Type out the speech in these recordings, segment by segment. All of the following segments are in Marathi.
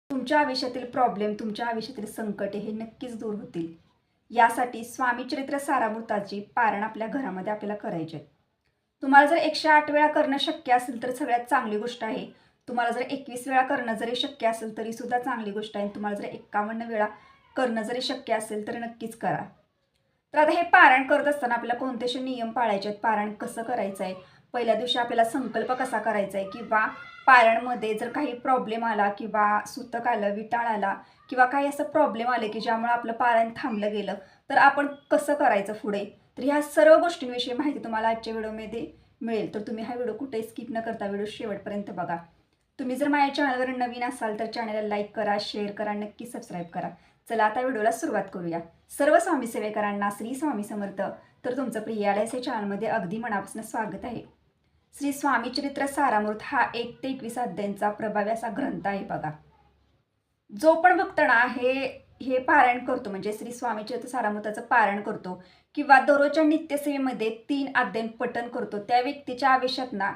तुमच्या आयुष्यातील प्रॉब्लेम, तुमच्या आयुष्यातील संकटे हे नक्कीच दूर होतील. यासाठी स्वामी चरित्र सारामृताची पारायण आपल्या घरामध्ये आपल्याला करायचे आहे. तुम्हाला जर 108 वेळा करणं शक्य असेल तर सगळ्यात चांगली गोष्ट आहे. तुम्हाला जर 21 वेळा करणं जरी शक्य असेल तरीसुद्धा चांगली गोष्ट आहे. तुम्हाला जर 51 वेळा करणं जरी शक्य असेल तर नक्कीच करा. तर आता हे पारायण करत असताना आपल्याला कोणते असे नियम पाळायचे आहेत, पारायण कसं करायचं आहे, पहिल्या दिवशी आपल्याला संकल्प कसा करायचा आहे, किंवा पारायणमध्ये जर काही प्रॉब्लेम आला किंवा सूतक आलं, विटाळ आला किंवा काही असं प्रॉब्लेम आले की ज्यामुळे आपलं पारायण थांबलं गेलं तर आपण कसं करायचं पुढे. तर ह्या सर्व गोष्टींविषयी माहिती तुम्हाला आजच्या व्हिडिओमध्ये मिळेल. तर तुम्ही हा व्हिडिओ कुठेही स्किप न करता व्हिडिओ शेवटपर्यंत बघा. तुम्ही जर माझ्या चॅनलवर नवीन असाल तर चॅनलला लाईक करा, शेअर करा, नक्की सबस्क्राईब करा. चला आता व्हिडिओला सुरुवात करूया. सर्व स्वामी सेवेकरांना श्री स्वामी समर्थ. तर तुमचं प्रियालयचे चॅनलमध्ये अगदी मनापासून स्वागत आहे. श्री स्वामी चरित्र सारामृत हा 1 ते 21 अध्यायांचा प्रभावी असा ग्रंथ आहे बघा. जो पण भक्त ना हे पारायण करतो, म्हणजे श्री स्वामी चरित्र सारामृताचं पारायण करतो किंवा दररोजच्या नित्यसेवेमध्ये 3 अध्याय पठण करतो, त्या व्यक्तीच्या आयुष्यात ना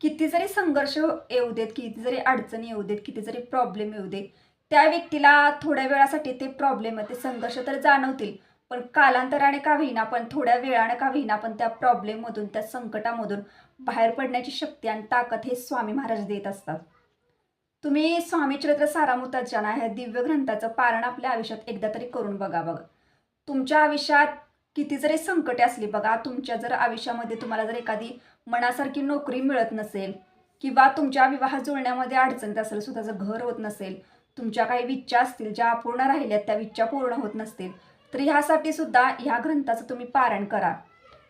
किती जरी संघर्ष येऊ देत, किती जरी अडचणी येऊ देत, किती जरी प्रॉब्लेम येऊ देत, त्या व्यक्तीला थोड्या वेळासाठी ते प्रॉब्लेम, ते संघर्ष तर जाणवतील, पण कालांतराने का होईना, पण थोड्या वेळाने का होईना, पण त्या प्रॉब्लेममधून, त्या संकटामधून बाहेर पडण्याची शक्ती आणि ताकद हे स्वामी महाराज देत असतात. तुम्ही स्वामी चरित्र सारामृताच्या ना ह्या दिव्य ग्रंथाचं पारायण आपल्या आयुष्यात एकदा तरी करून बघा. तुमच्या आयुष्यात किती जरी संकटे असली बघा, तुमच्या जर आयुष्यामध्ये तुम्हाला जर एखादी मनासारखी नोकरी मिळत नसेल किंवा तुमच्या विवाह जुळण्यामध्ये अडचणीत असेल, स्वतःचं घर होत नसेल, तुमच्या काही इच्छा असतील ज्या अपूर्ण राहिल्यात, त्या इच्छा पूर्ण होत नसतील, तर ह्यासाठी सुद्धा ह्या ग्रंथाचं तुम्ही पारायण करा.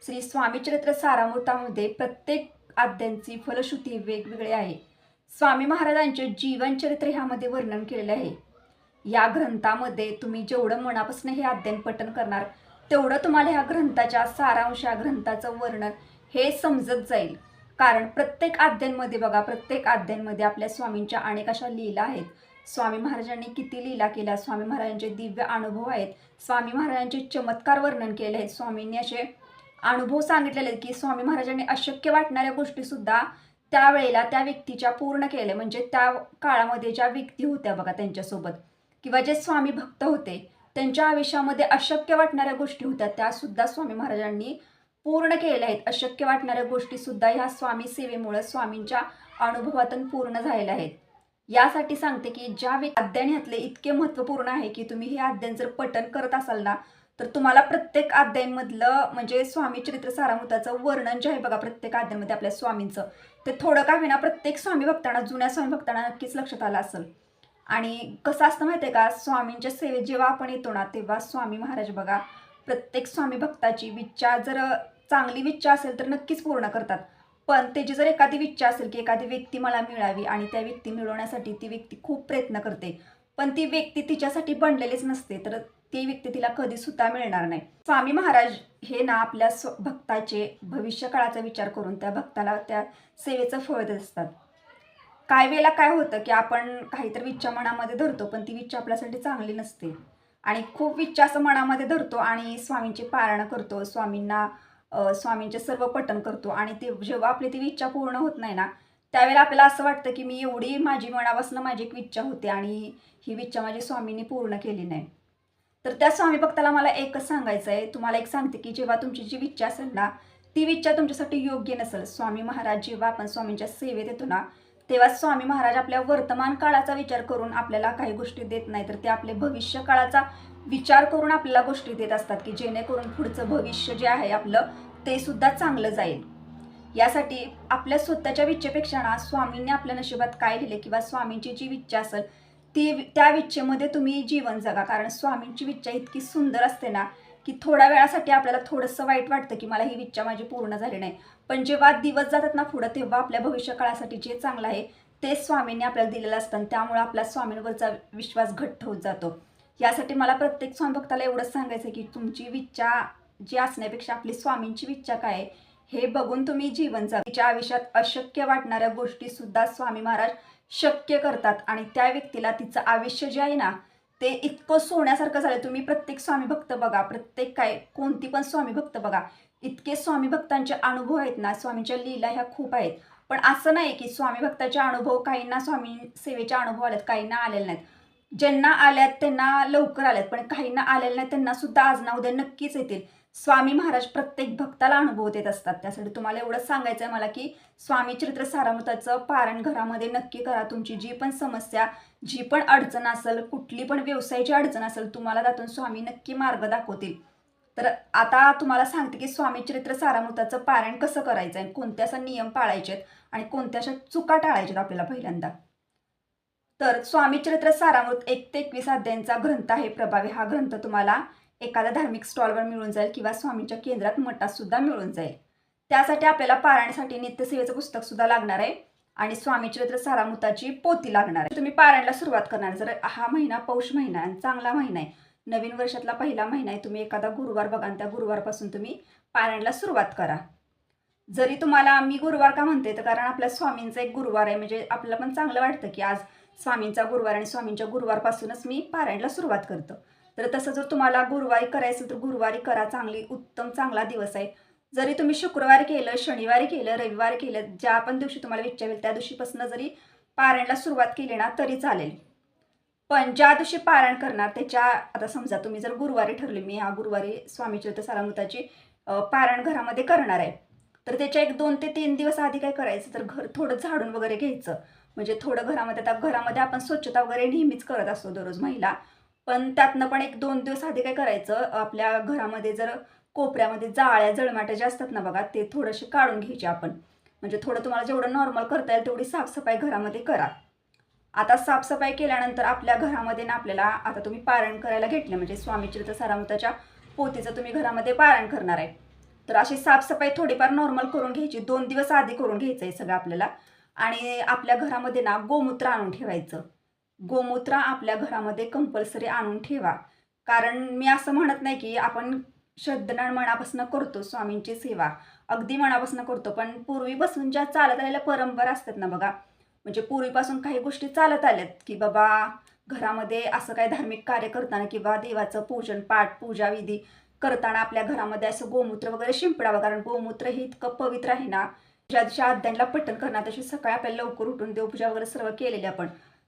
श्री स्वामी चरित्र सारामृतामध्ये प्रत्येक अध्यायांची फलश्रुती वेगवेगळी आहे. स्वामी महाराजांचे जीवनचरित्र ह्यामध्ये वर्णन केलेले आहे. या ग्रंथामध्ये तुम्ही जेवढं मनापासून हे अध्ययन पठण करणार तेवढं तुम्हाला ह्या ग्रंथाच्या सारांश, या ग्रंथाचं वर्णन हे समजत जाईल. कारण प्रत्येक अध्यायांमध्ये बघा, प्रत्येक अध्यायांमध्ये आपल्या स्वामींच्या अनेक अशा लीला आहेत. स्वामी महाराजांनी किती लीला केल्या, स्वामी महाराजांचे दिव्य अनुभव आहेत, स्वामी महाराजांचे चमत्कार वर्णन केले आहेत, स्वामींनी असे अनुभव सांगितलेले आहेत की स्वामी महाराजांनी अशक्य वाटणाऱ्या गोष्टीसुद्धा त्यावेळेला त्या व्यक्तीच्या पूर्ण केले. म्हणजे त्या काळामध्ये ज्या व्यक्ती होत्या बघा त्यांच्यासोबत, किंवा जे स्वामी भक्त होते त्यांच्या आयुष्यामध्ये अशक्य वाटणाऱ्या गोष्टी होत्या, त्यासुद्धा स्वामी महाराजांनी पूर्ण केल्या आहेत. अशक्य वाटणाऱ्या गोष्टीसुद्धा ह्या स्वामी सेवेमुळे, स्वामींच्या अनुभवातून पूर्ण झालेल्या आहेत. यासाठी सांगते की ज्या अध्ययन ह्यातले इतके महत्त्वपूर्ण आहे की तुम्ही हे अध्ययन जर पठण करत असाल ना, तर तुम्हाला प्रत्येक अध्यायांमधलं, म्हणजे स्वामी चरित्र सारामृताचं वर्णन जे आहे बघा प्रत्येक अध्यायांमध्ये आपल्या स्वामींचं, ते थोडं का होईना प्रत्येक स्वामी भक्तांना, जुन्या स्वामी भक्तांना नक्कीच लक्षात आलं असेल. आणि कसं असतं माहिती आहे का, स्वामींच्या सेवेत जेव्हा आपण येतो ना तेव्हा स्वामी महाराज बघा प्रत्येक स्वामी भक्ताची इच्छा, जर चांगली इच्छा असेल तर नक्कीच पूर्ण करतात. पण त्याची जर एखादी इच्छा असेल की एखादी व्यक्ती मला मिळावी आणि त्या व्यक्ती मिळवण्यासाठी ती व्यक्ती खूप प्रयत्न करते, पण ती व्यक्ती तिच्यासाठी बनलेलीच नसते, तर ती व्यक्ती तिला कधी सुद्धा मिळणार नाही. स्वामी महाराज हे ना आपल्या भक्ताचे भविष्यकाळाचा विचार करून त्या भक्ताला त्या सेवेचं फळ देत असतात. काही वेळेला काय होतं की आपण काहीतरी इच्छा मनामध्ये धरतो, पण ती इच्छा आपल्यासाठी चांगली नसते आणि खूप इच्छा असं मनामध्ये धरतो आणि स्वामींची पारायण करतो, स्वामींचे सर्व पठण करतो, आणि ते जेव्हा आपली ती इच्छा पूर्ण होत नाही ना, त्यावेळेला आपल्याला असं वाटतं की मी एवढी माझी मनापासून माझी एक इच्छा होती आणि ही इच्छा माझी स्वामींनी पूर्ण केली नाही. तर त्या स्वामी भक्ताला मला एकच सांगायचं आहे, तुम्हाला एक सांगते की जेव्हा तुमची जी इच्छा असेल ना, ती इच्छा तुमच्यासाठी योग्य नसेल, स्वामी महाराज जेव्हा आपण स्वामींच्या सेवेत येतो ना, तेव्हा स्वामी महाराज आपल्या वर्तमान काळाचा विचार करून आपल्याला काही गोष्टी देत नाही, तर ते आपले भविष्य काळाचा विचार करून आपल्याला गोष्टी देत असतात की जेणेकरून पुढचं भविष्य जे आहे आपलं ते सुद्धा चांगलं जाईल. यासाठी आपल्या स्वतःच्या इच्छेपेक्षा ना स्वामींनी आपल्या नशिबात काय लिहिले किंवा स्वामींची जी इच्छा असेल त्या इच्छेमध्ये तुम्ही जीवन जगा. कारण स्वामींची इच्छा इतकी सुंदर असते ना की थोड्या वेळासाठी आपल्याला थोडंसं वाईट वाटतं की मला ही इच्छा माझी पूर्ण झाली नाही, पण जेव्हा दिवस जातात ना पुढं, तेव्हा आपल्या भविष्यकाळासाठी जे चांगलं आहे ते स्वामींनी आपल्याला दिलेलं असतं, त्यामुळे आपल्या स्वामींवरचा विश्वास घट्ट होत जातो. यासाठी मला प्रत्येक स्वामी भक्ताला एवढंच सांगायचं की तुमची इच्छा जी असण्यापेक्षा आपली स्वामींची इच्छा काय आहे हे बघून तुम्ही जीवन जगा. तिच्या आयुष्यात अशक्य वाटणाऱ्या गोष्टी सुद्धा स्वामी महाराज शक्य करतात आणि त्या व्यक्तीला तिचं आयुष्य जे आहे ना ते इतकं सोन्यासारखं झालं. तुम्ही प्रत्येक स्वामी भक्त बघा, प्रत्येक कोणती पण स्वामी भक्त बघा, इतके स्वामी भक्तांचे अनुभव आहेत ना, स्वामींच्या लीला ह्या खूप आहेत. पण असं नाही की स्वामी भक्ताचे अनुभव काहींना स्वामी सेवेचे अनुभव आलेत, काहींना आलेले नाहीत, ज्यांना आल्यात त्यांना लवकर आल्यात, पण काहींना आलेल्या नाही त्यांना सुद्धा आज ना उद्या नक्कीच येतील. स्वामी महाराज प्रत्येक भक्ताला अनुभव देत असतात. त्यासाठी तुम्हाला एवढंच सांगायचं आहे मला, की स्वामी चरित्र सारामृताचं पारायण घरामध्ये नक्की करा. तुमची जी पण समस्या, जी पण अडचण असेल, कुठली पण व्यवसायाची अडचण असेल, तुम्हाला त्यातून स्वामी नक्की मार्ग दाखवतील. तर आता तुम्हाला सांगते, की स्वामी चरित्र सारामृताचं पारायण कसं करायचं आहे, कोणते असे नियम पाळायचे आहेत आणि कोणत्या अशा चुका टाळायच्या आपल्याला पहिल्यांदा. तर स्वामी चरित्र सारामृत 1 ते 21 अध्यायांचा ग्रंथ आहे प्रभावी. हा ग्रंथ तुम्हाला एखाद्या धार्मिक स्टॉलवर मिळून जाईल किंवा स्वामींच्या केंद्रात मठात सुद्धा मिळून जाईल. त्यासाठी आपल्याला पारायणासाठी नित्यसेवेचं पुस्तक सुद्धा लागणार आहे आणि स्वामी चरित्र सारामृताची पोथी लागणार आहे. तुम्ही पारायणाला सुरुवात करणार. जर हा महिना पौष महिना आणि चांगला महिना आहे, नवीन वर्षातला पहिला महिना आहे, तुम्ही एखादा गुरुवार बघा आणि त्या गुरुवारपासून तुम्ही पारायणाला सुरुवात करा. जरी तुम्हाला मी गुरुवार का म्हणते, तर कारण आपल्या स्वामींचा एक गुरुवार आहे, म्हणजे आपल्याला पण चांगलं वाटतं की आज स्वामींचा गुरुवार आणि स्वामींच्या गुरुवारपासूनच मी पारायणला सुरुवात करतो. तर तसं जर तुम्हाला गुरुवारी करायचं तर गुरुवारी करा. चांगला दिवस आहे. जरी तुम्ही शुक्रवारी केलं, शनिवारी केलं, रविवारी केलं, ज्या पण दिवशी तुम्हाला इच्छा होईल त्या दिवशीपासून जरी पारायणला सुरुवात केली ना तरी चालेल. पण ज्या दिवशी पारायण करणार त्याच्या, आता समजा तुम्ही जर गुरुवारी ठरले, मी ह्या गुरुवारी स्वामी चरित्र सारामृताची पारायण घरामध्ये करणार आहे, तर त्याच्या 1-2 ते 3 दिवस आधी काय करायचं, तर घर थोडं झाडून वगैरे घ्यायचं. म्हणजे थोडं घरामध्ये, आता घरामध्ये आपण स्वच्छता वगैरे नेहमीच करत असतो दररोज महिला, पण त्यातनं पण 1-2 दिवस आधी काय करायचं, आपल्या घरामध्ये जर कोपऱ्यामध्ये जाळ्या जळमाट्या जे असतात ना बघा, ते थोडेसे काढून घ्यायचे आपण. म्हणजे थोडं तुम्हाला जेवढं नॉर्मल करता येईल तेवढी साफसफाई घरामध्ये करा. आता साफसफाई केल्यानंतर आपल्या घरामध्ये ना आपल्याला, आता तुम्ही पारायण करायला घेतलं म्हणजे स्वामी चरित्र सारामृताच्या पोथीचं तुम्ही घरामध्ये पारायण करणार आहे, तर अशी साफसफाई थोडीफार नॉर्मल करून घ्यायची. 2 दिवस आधी करून घ्यायचं आहे सगळं आपल्याला. आणि आपल्या घरामध्ये ना गोमूत्र आणून ठेवायचं. गोमूत्र आपल्या घरामध्ये कंपल्सरी आणून ठेवा. कारण मी असं म्हणत नाही की आपण श्रद्धेनं मनापासून करतो स्वामींची सेवा, अगदी मनापासून करतो, पण पूर्वीपासून ज्या चालत आलेल्या परंपरा असतात ना बघा, म्हणजे पूर्वीपासून काही गोष्टी चालत आल्यात, की बाबा घरामध्ये असं काही धार्मिक कार्य करताना किंवा देवाचं पूजन पाठ पूजाविधी करताना आपल्या घरामध्ये असं गोमूत्र वगैरे शिंपडावं. कारण गोमूत्र हे इतकं पवित्र आहे ना, ज्या दिवशी अध्यायांना पठण करणार तशी सकाळी आपल्याला लवकर उठून देवपूजा वगैरे सर्व केलेली आपण,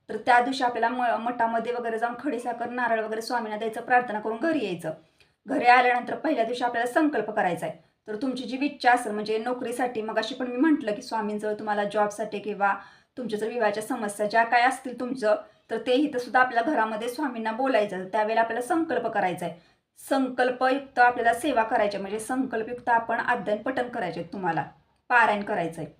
तर त्या दिवशी आपल्याला मठामध्ये वगैरे जाऊन खडीसाखर नारळ वगैरे स्वामींना द्यायचं, प्रार्थना करून घरी यायचं. घरी आल्यानंतर पहिल्या दिवशी आपल्याला संकल्प करायचा आहे. तर तुमची जी इच्छा असेल, म्हणजे नोकरीसाठी, मग अशी पण मी म्हटलं की स्वामींजवळ तुम्हाला जॉबसाठी किंवा तुमच्या जर विवाहाच्या समस्या ज्या काय असतील तुमचं, तर ते इथं सुद्धा आपल्या घरामध्ये स्वामींना बोलायचं. त्यावेळेला आपल्याला संकल्प करायचा आहे. संकल्पयुक्त आपल्याला सेवा करायची, म्हणजे संकल्पयुक्त आपण अध्ययन पठण करायचे, तुम्हाला पारायण करायचं आहे.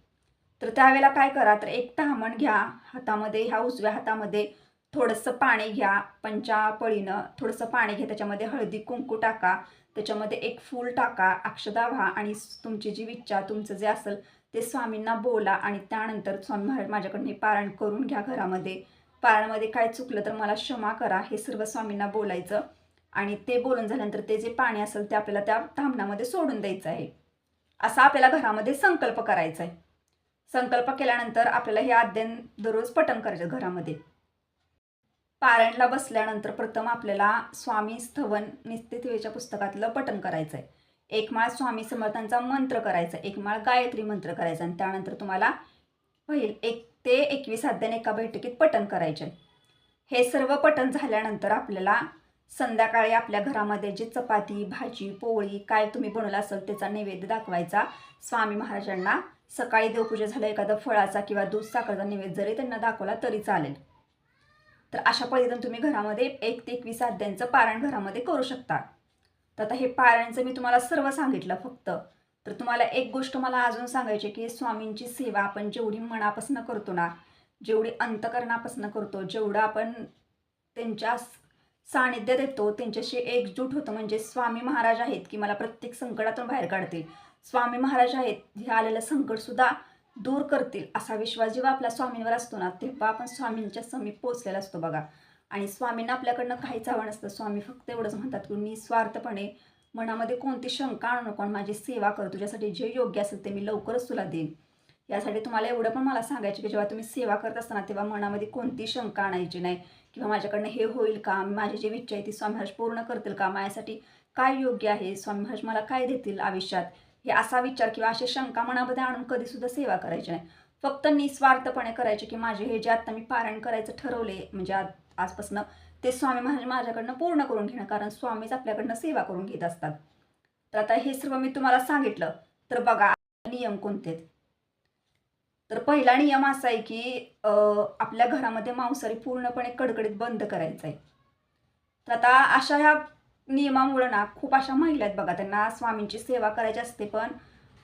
तर त्यावेळेला काय करा, तर एक ताम्हण घ्या हातामध्ये, ह्या उजव्या हातामध्ये थोडंसं पाणी घ्या, पंचापळीनं थोडंसं पाणी घ्या, त्याच्यामध्ये हळदी कुंकू टाका, त्याच्यामध्ये एक फूल टाका, अक्षदा व्हा आणि तुमची जी इच्छा तुमचं जे असेल ते स्वामींना बोला. आणि त्यानंतर स्वामी महाराज माझ्याकडून हे पारायण करून घ्या घरामध्ये, पारायणामध्ये काय चुकलं तर मला क्षमा करा, हे सर्व स्वामींना बोलायचं. आणि ते बोलून झाल्यानंतर ते जे पाणी असेल ते आपल्याला त्या ताम्हणामध्ये सोडून द्यायचं आहे. असा आपल्याला घरामध्ये संकल्प करायचा आहे. संकल्प केल्यानंतर आपल्याला हे अध्ययन दररोज पठण करायचं घरामध्ये. पारायणला बसल्यानंतर प्रथम आपल्याला स्वामी स्थवन नित्यसेवेच्या पुस्तकातलं पठण करायचं आहे. एक माळ स्वामी समर्थांचा मंत्र करायचा, एक माळ गायत्री मंत्र करायचा आणि त्यानंतर तुम्हाला 1 ते 21 अध्याय एका बैठकीत पठण करायचे. हे सर्व पठण झाल्यानंतर आपल्याला संध्याकाळी आपल्या घरामध्ये जे चपाती भाजी पोळी काय तुम्ही बनवलं असेल त्याचा नैवेद्य दाखवायचा स्वामी महाराजांना. सकाळी देवपूजा झालं एखादा फळाचा किंवा दूध साखरचा नैवेद्य जरी त्यांना दाखवला तरी चालेल. तर अशा पद्धतीने तुम्ही घरामध्ये 1 ते 21 अध्यायांचं पारायण घरामध्ये करू शकता. तर आता हे पारायणचं मी तुम्हाला सर्व सांगितलं फक्त. तर तुम्हाला एक गोष्ट मला अजून सांगायची की स्वामींची सेवा आपण जेवढी मनापासून करतो ना, जेवढी अंतकरणापासून करतो, जेवढं आपण त्यांच्या सानिध्यात येतो, त्यांच्याशी एकजूट होतं, म्हणजे स्वामी महाराज आहेत की मला प्रत्येक संकटातून बाहेर काढतील, स्वामी महाराज आहेत हे आलेलं संकटसुद्धा दूर करतील, असा विश्वास जेव्हा आपल्या स्वामींवर असतो ना, तेव्हा आपण स्वामींच्या समीप पोचलेला असतो बघा. आणि स्वामींना आपल्याकडनं काहीच हवं नसतं. स्वामी फक्त एवढंच म्हणतात की निस्वार्थपणे मनामध्ये कोणती शंका आणू नको, माझी सेवा कर, तुझ्यासाठी जे योग्य असेल ते मी लवकरच तुला देईन. यासाठी तुम्हाला एवढं पण मला सांगायचं की जेव्हा तुम्ही सेवा करत असताना तेव्हा मनामध्ये कोणती शंका आणायची नाही किंवा माझ्याकडनं हे होईल का, माझी जी इच्छा आहे ती स्वामी महाराज पूर्ण करतील का, माझ्यासाठी काय योग्य आहे, स्वामी महाराज मला काय देतील आयुष्यात, हे असा विचार किंवा अशी शंका मनामध्ये आणून कधीसुद्धा सेवा करायची नाही. फक्त निस्वार्थपणे करायचे की माझे हे जे आता मी पारायण करायचं ठरवले, म्हणजे आजपासून ते स्वामी महाराज माझ्याकडनं पूर्ण करून घेणं, कारण स्वामीच आपल्याकडनं सेवा करून घेत असतात. तर आता हे सर्व मी तुम्हाला सांगितलं. तर बघा नियम कोणते आहेत. तर पहिला नियम असा आहे की आपल्या घरामध्ये मांसाहारी पूर्णपणे कडकडीत बंद करायचं आहे. तर आता अशा ह्या नियमामुळं ना खूप अशा महिला आहेत बघा, त्यांना स्वामींची सेवा करायची असते, पण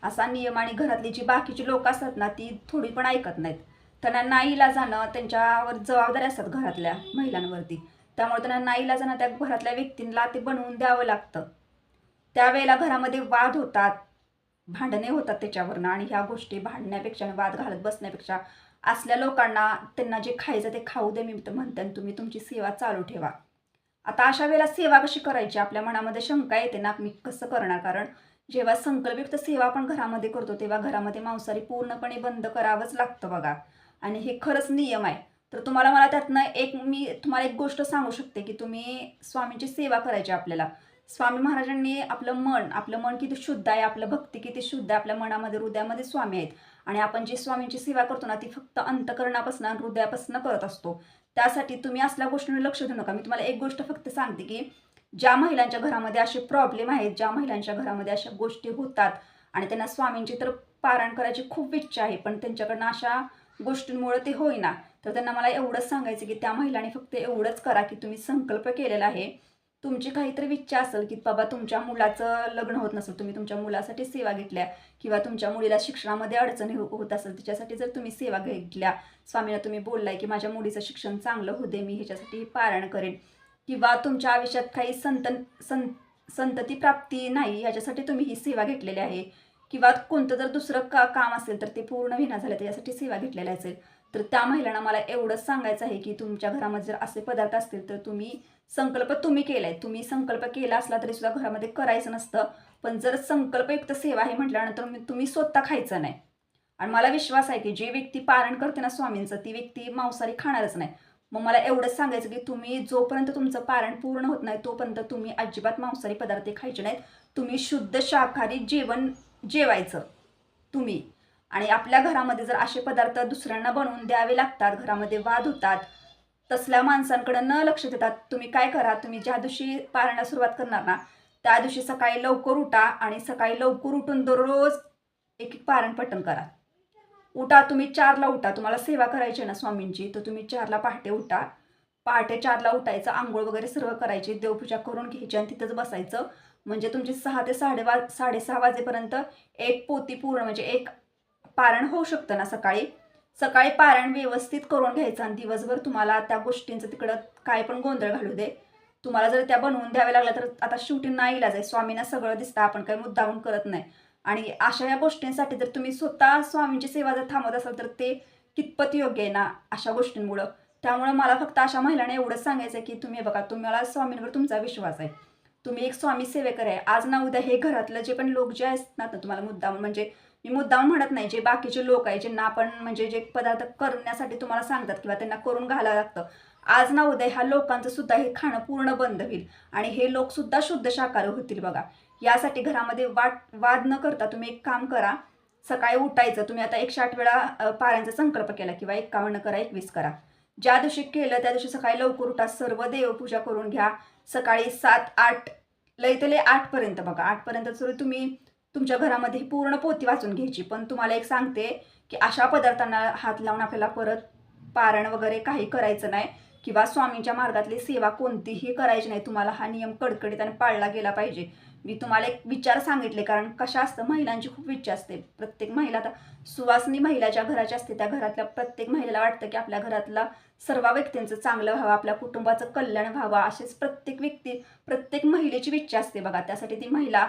असा नियम आणि घरातली जी बाकीची लोक असतात ना ती थोडी पण ऐकत नाहीत. त्यांना नाईलाजानं त्यांच्यावर जबाबदारी असतात घरातल्या महिलांवरती, त्यामुळे त्यांना नाईलाजानं त्या घरातल्या व्यक्तींना ते बनवून द्यावं लागतं. त्यावेळेला घरामध्ये वाद होतात, भांडणे होतात त्याच्यावरनं, आणि ह्या गोष्टी भांडण्यापेक्षा आणि वाद घालत बसण्यापेक्षा असल्या लोकांना त्यांना जे खायचं ते खाऊ दे, मी म्हणते, आणि तुम्ही तुमची सेवा चालू ठेवा. आता अशा वेळेला सेवा कशी करायची, आपल्या मनामध्ये शंका येते ना, मी कसं करणार, कारण जेव्हा संकल्पयुक्त सेवा आपण घरामध्ये करतो तेव्हा घरामध्ये मांसाहारी पूर्णपणे बंद करावंच लागतं बघा, आणि हे खरंच नियम आहे. तर तुम्हाला मला त्यातनं मी तुम्हाला एक गोष्ट सांगू शकते की तुम्ही स्वामींची सेवा करायची आपल्याला. स्वामी महाराजांनी आपलं मन किती शुद्ध आहे, आपलं भक्ती किती शुद्ध आहे, आपल्या मनामध्ये हृदयामध्ये स्वामी आहेत, आणि आपण जी स्वामींची सेवा करतो ना ती फक्त अंतःकरणापासून हृदयापासून करत असतो. त्यासाठी तुम्ही असल्या गोष्टींवर लक्ष देऊ नका. मी तुम्हाला एक गोष्ट फक्त सांगते की ज्या महिलांच्या घरामध्ये असे प्रॉब्लेम आहेत, ज्या महिलांच्या घरामध्ये अशा गोष्टी होतात आणि त्यांना स्वामींची तर पारायण करायची खूप इच्छा आहे, पण त्यांच्याकडनं अशा गोष्टींमुळे ते होईना, तर त्यांना मला एवढंच सांगायचं की त्या महिलांनी फक्त एवढंच करा की तुम्ही संकल्प केलेला आहे, तुमची काहीतरी इच्छा असेल की बाबा तुमच्या मुलाचं लग्न होत नसेल, तुम्ही तुमच्या मुलासाठी सेवा घेतल्या, किंवा तुमच्या मुलीला शिक्षणामध्ये अडचणी होत असेल त्याच्यासाठी जर तुम्ही सेवा घेतल्या, स्वामीला तुम्ही बोललाय की माझ्या मुलीचं शिक्षण चांगलं होऊ दे, मी ह्याच्यासाठी पारायण करेन, किंवा तुमच्या आयुष्यात काही संतती प्राप्ती नाही याच्यासाठी तुम्ही ही सेवा घेतलेली आहे, किंवा कोणतं जर दुसरं काम असेल तर ते पूर्ण विना झालं त्याच्यासाठी सेवा घेतलेली असेल, तर त्या महिलांना मला एवढंच सांगायचं आहे की तुमच्या घरामध्ये जर असे पदार्थ असतील तर तुम्ही केलाय, तुम्ही संकल्प केला असला तरी सुद्धा घरामध्ये करायचं नसतं, पण जर संकल्पयुक्त सेवा आहे म्हटल्यानंतर तुम्ही स्वतः खायचं नाही. आणि मला विश्वास आहे की जी व्यक्ती पारण करते ना स्वामींचं ती व्यक्ती मांसाहारी खाणारच नाही. मग मला एवढंच सांगायचं की तुम्ही जोपर्यंत तुमचं पारण पूर्ण होत नाही तोपर्यंत तुम्ही अजिबात मांसाहारी पदार्थ खायचे नाहीत. तुम्ही शुद्ध शाकाहारी जेवण जेवायचं तुम्ही. आणि आपल्या घरामध्ये जर असे पदार्थ दुसऱ्यांना बनवून द्यावे लागतात, घरामध्ये वाद होतात, तसल्या माणसांकडे न लक्ष देतात तुम्ही काय करा, तुम्ही ज्या दिवशी पारायणाला सुरुवात करणार ना त्या दिवशी सकाळी लवकर उठा, आणि सकाळी लवकर उठून दररोज एक पारायण पठण करा. उठा, तुम्ही 4ला उठा, तुम्हाला सेवा करायची आहे ना स्वामींची, तर तुम्ही 4ला पहाटे उठा. पहाटे 4ला उठायचं, आंघोळ वगैरे सर्व करायची, देवपूजा करून घ्यायची आणि तिथंच बसायचं. म्हणजे तुमची 6 ते 6:30 वाजेपर्यंत एक पोती पूर्ण, म्हणजे एक पारायण होऊ शकतं ना सकाळी. सकाळी पारायण व्यवस्थित करून घ्यायचं, आणि दिवसभर तुम्हाला त्या गोष्टींचं तिकडं काय पण गोंधळ घालू दे, तुम्हाला जर त्या बनवून द्याव्या लागल्या तर आता शेवटी नाईलाज आहे, स्वामींना सगळं दिसतं, आपण काही मुद्दामून करत नाही. आणि अशा या गोष्टींसाठी जर तुम्ही स्वतः स्वामींची सेवा जर थांबत असाल तर ते कितपत योग्य आहे ना अशा गोष्टींमुळं. त्यामुळे मला फक्त अशा महिलांना एवढंच सांगायचं आहे की तुम्ही बघा, तुम्हाला स्वामींवर तुमचा विश्वास आहे, तुम्ही एक स्वामी सेवेकर आहे, आज ना उद्या हे घरातलं जे पण लोक जे असतात ना तुम्हाला मुद्दामून, म्हणजे मी मुद्दाम म्हणत नाही, जे बाकीचे लोक आहे ज्यांना आपण म्हणजे जे पदार्थ करण्यासाठी तुम्हाला सांगतात किंवा त्यांना करून घालावं लागतं, आज ना उद्या ह्या लोकांचं सुद्धा हे खाणं पूर्ण बंद होईल आणि हे लोक सुद्धा शुद्ध शाकाहारी होतील बघा. यासाठी घरामध्ये वाद न करता तुम्ही एक काम करा, सकाळी उठायचं, तुम्ही आता 108 वेळा पारायणचा संकल्प केला किंवा 51 करा, 21 करा, ज्या दिवशी केलं त्या दिवशी सकाळी लवकर उठा, सर्व देवपूजा करून घ्या. सकाळी 7-8 लय ते लय 8पर्यंत बघा, 8पर्यंत जर तुम्ही तुमच्या घरामध्ये ही पूर्ण पोथी वाचून घ्यायची. पण तुम्हाला एक सांगते की अशा पदार्थांना हात लावून आपल्याला परत पारायण वगैरे काही करायचं नाही, किंवा स्वामींच्या मार्गातली सेवा कोणतीही करायची नाही. तुम्हाला हा नियम कडकडीत पाळला गेला पाहिजे. मी तुम्हाला एक विचार सांगितले, कारण कशा असतं, महिलांची खूप इच्छा असते, प्रत्येक महिला आता सुवासिनी महिलाच्या घराची असते, त्या घरातल्या प्रत्येक महिलेला वाटतं की आपल्या घरातला सर्व व्यक्तींचं चांगलं व्हावं, आपल्या कुटुंबाचं कल्याण व्हावं, असेच प्रत्येक महिलेची इच्छा असते बघा. त्यासाठी ती महिला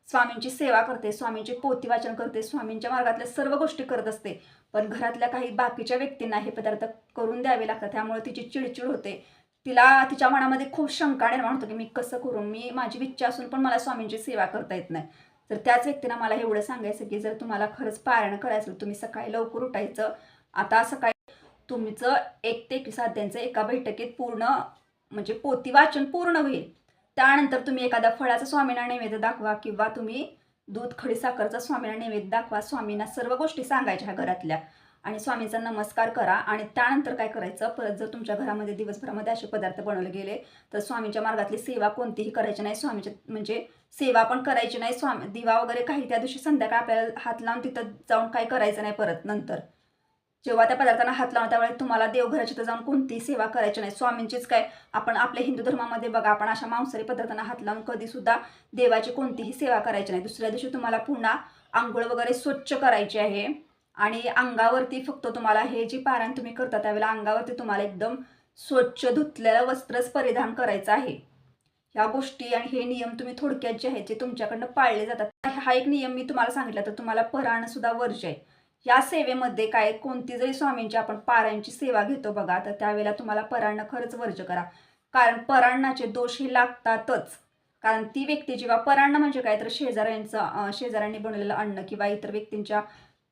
स्वामींची सेवा करते, स्वामींची पोथी वाचन करते, स्वामींच्या मार्गातल्या सर्व गोष्टी करत असते, पण घरातल्या काही बाकीच्या व्यक्तींना हे पदार्थ करून द्यावे लागतात, त्यामुळे तिची चिडचिड होते, तिच्या मनामध्ये खूप शंका निर्माण होतं की मी कसं करू, माझी इच्छा असून पण मला स्वामींची सेवा करता येत नाही. तर त्याच व्यक्तींना मला एवढं सांगायचं की जर तुम्हाला खरंच पारायण करायचं तुम्ही सकाळी लवकर उठायचं. आता सकाळी तुमचं 1 ते 21 अध्यायांचं एका बैठकीत पूर्ण म्हणजे पोथी वाचन पूर्ण होईल. त्यानंतर तुम्ही एखाद्या फळाचा स्वामींना नैवेद्य दाखवा, किंवा तुम्ही दूध खडी साखरचा स्वामींना नैवेद्य दाखवा. स्वामींना सर्व गोष्टी सांगायच्या घरातल्या, आणि स्वामींचा नमस्कार करा. आणि त्यानंतर काय करायचं, परत जर तुमच्या घरामध्ये दिवसभरामध्ये असे पदार्थ बनवले गेले तर स्वामींच्या मार्गातली सेवा कोणतीही करायची नाही. स्वामीच्या म्हणजे सेवा पण करायची नाही. स्वामी दिवा वगैरे काही त्या दिवशी संध्याकाळ आपल्याला हात लावून तिथं जाऊन काही करायचं नाही. परत नंतर जेव्हा त्या पदार्थांना हात लावून त्यावेळेस तुम्हाला देवघराची तर जाऊन कोणतीही सेवा करायची नाही. स्वामींचीच काय, आपण आपल्या हिंदू धर्मामध्ये बघा, आपण अशा मांसाहारी पदार्थांना हात लावून कधीसुद्धा देवाची कोणतीही सेवा करायची नाही. दुसऱ्या दिवशी तुम्हाला पुन्हा आंघोळ वगैरे स्वच्छ करायची आहे. आणि अंगावरती फक्त तुम्हाला हे जी पारायण तुम्ही करता त्यावेळेला अंगावरती तुम्हाला एकदम स्वच्छ धुतलेलं वस्त्रच परिधान करायचं आहे. ह्या गोष्टी आणि हे नियम तुम्ही थोडक्यात जे आहेत जे तुमच्याकडनं पाळले जातात. हा एक नियम मी तुम्हाला सांगितला तर तुम्हाला परायण सुद्धा वर्ज्य आहे. या सेवेमध्ये काय, कोणती जरी स्वामींची आपण पारायणची सेवा घेतो बघा, तर त्यावेळेला तुम्हाला परायण खरंच वर्ज्य करा. कारण परायणाचे दोष हे लागतातच. कारण ती व्यक्ती जेव्हा परायण म्हणजे काय तर शेजाऱ्यांनी बनवलेलं अन्न किंवा इतर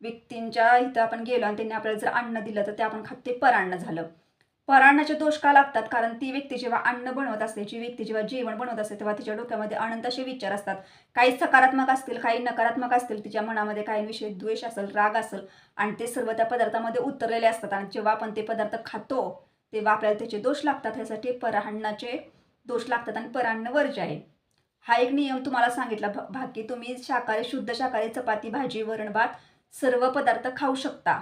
व्यक्तींच्या इथं आपण गेलो आणि त्यांनी आपल्याला जर अन्न दिलं तर ते आपण खात, ते परायण झालं. परायणाचे दोष का लागतात, कारण ती व्यक्ती जेव्हा अन्न बनवत असते, जी व्यक्ती जेव्हा जेवण बनवत असते तेव्हा तिच्या डोक्यामध्ये अनंत असे विचार असतात. काही सकारात्मक असतील, काही नकारात्मक असतील. तिच्या मनामध्ये काही विषय द्वेष असेल, राग असेल आणि ते सर्व त्या पदार्थामध्ये उतरलेले असतात. आणि जेव्हा आपण ते पदार्थ खातो तेव्हा आपल्याला त्याचे दोष लागतात. ह्यासाठी परायणाचे दोष लागतात आणि परायण वर्ज्य आहे. हा एक नियम तुम्हाला सांगितला. बाकी तुम्ही शुद्ध शाकाहारी चपाती, भाजी, वरण, भात सर्व पदार्थ खाऊ शकता.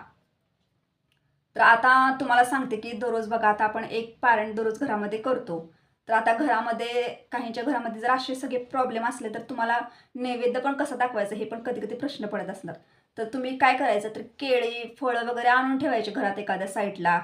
तर आता तुम्हाला सांगते की दररोज बघा, आता आपण एक पारायण दररोज घरामध्ये करतो. तर आता घरामध्ये काहींच्या घरामध्ये जर असे सगळे प्रॉब्लेम असले तर तुम्हाला नैवेद्य पण कसं दाखवायचं हे पण कधी कधी प्रश्न पडत असणार. तर तुम्ही काय करायचं, तर केळी, फळं वगैरे आणून ठेवायचे घरात एखाद्या साईडला.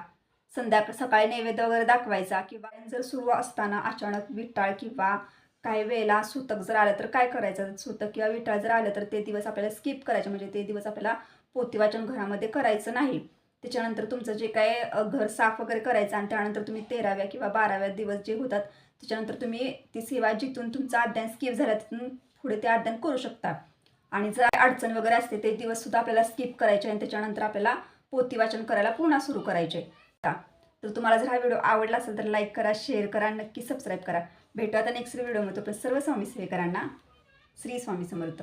सकाळी नैवेद्य वगैरे दाखवायचा. किंवा जर सुरू असताना अचानक विटाळ किंवा काही वेळेला सुतक जर आलं तर काय करायचं, सुतक किंवा विटाळ जर आलं तर ते दिवस आपल्याला स्किप करायचे. म्हणजे ते दिवस आपल्याला पोथीवाचन घरामध्ये करायचं नाही. त्याच्यानंतर तुमचं जे काय घर साफ वगैरे करायचं आणि त्यानंतर तुम्ही 13व्या किंवा 12व्या दिवस जे होतात त्याच्यानंतर तुम्ही ती सेवा जिथून तुमचा अध्ययन स्किप झाला तिथून पुढे ते अध्ययन करू शकता. आणि जर अडचण वगैरे असते ते दिवससुद्धा आपल्याला स्किप करायचे आणि त्याच्यानंतर आपल्याला पोथी वाचन करायला पुन्हा सुरू करायचे. तर तुम्हाला जर हा व्हिडिओ आवडला असेल तर लाईक करा, शेअर करा, नक्की सबस्क्राईब करा. भेटू आता नेक्स्ट व्हिडिओमध्ये. सर्व स्वामी सेवेकरांना श्री स्वामी समर्थ.